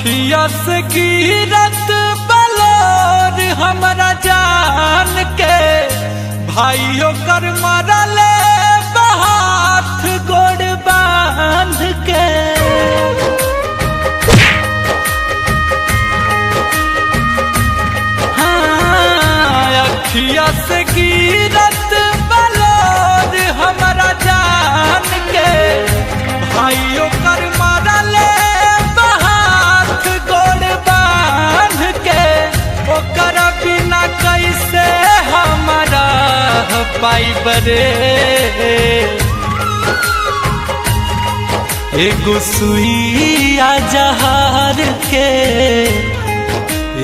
अखिया से गिरत बलोर हमरा जान के भाइयों कर मरले हाथ गोड़ बांध के। हाँ, अखिया से गिरत बलोर हमरा जान के भाइयों कर मरले हाथ गोड़ बांध के। ओकर बिना कैसे हमारा पाई बरे। एगो सुइया जहर के,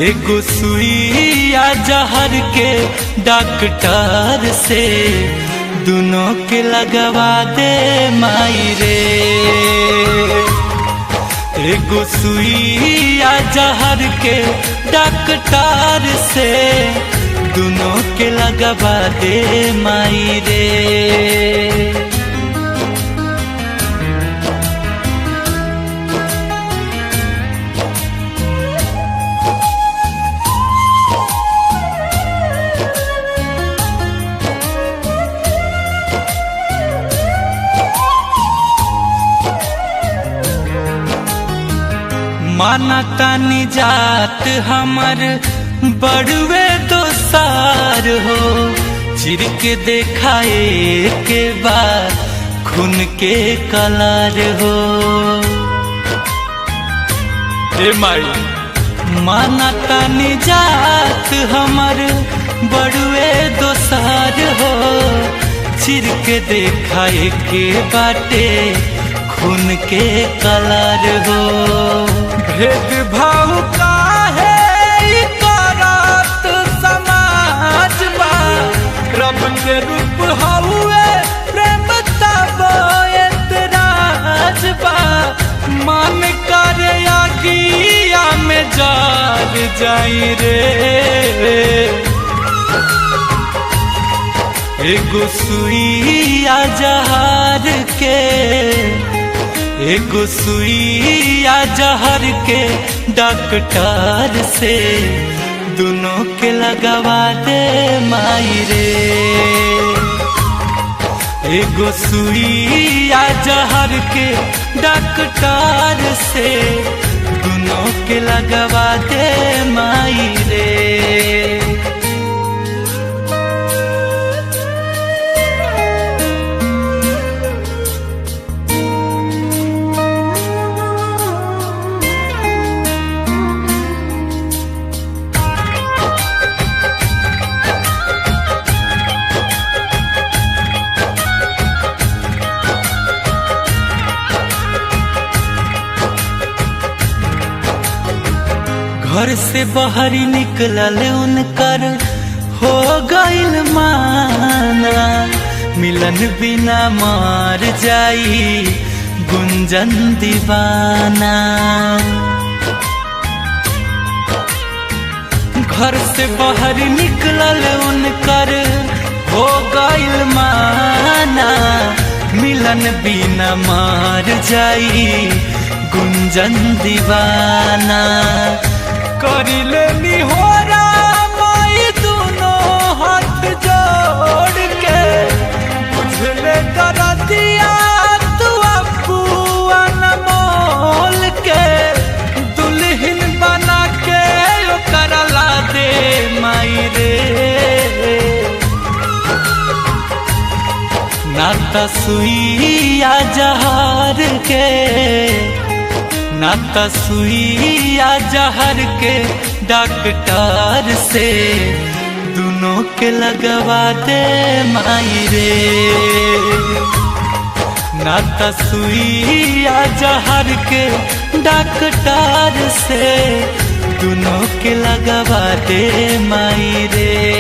एगो सुइया जहर के डॉक्टर से दोनों के लगवा दे माई रे। एगो सुइया जहर के डॉक्टर से दोनों के लगवा दे माई रे। माना तानी जात हमर बड़ुए दोसार हो। चिर के देखाए के बाद खून के कलार हो। ए माई माना तानी जात हमर बड़ुए दोसार हो। चिर के देखाए के बाटे खून के कलार हो। भेदभाव काहे करत समाज बा। रब के रूप हउए प्रेम तब एतराज बा। मन करे आगिया में जल जाई रे। एगो सुइया जहर के, एगो सुइया जहर के डॉक्टर से दोनों के लगवा दे माई रे। एगो सुइया जहर के डॉक्टर से दोनों के लगवा दे माई रे। घर से बाहर निकलल उनकर हो गइल माना। मिलन बिना मार जाई गुंजन दीवाना। घर से बाहर निकलल उनकर हो गइल माना। मिलन बिना मार जाई गुंजन दीवाना। करिले निहोरा माई दोनों हाथ जोड़ के। बुझले दरदिया तू अपुआ अनमोल के। दुल्हन बना के ओकर ला दे माई रे। नाता सुइया जहर के, नाता सुइया जहर के डॉक्टर से दोनों के लगवा दे माई रे। नाता सुइया जहर के डॉक्टर से दोनों के लगवा दे माई रे।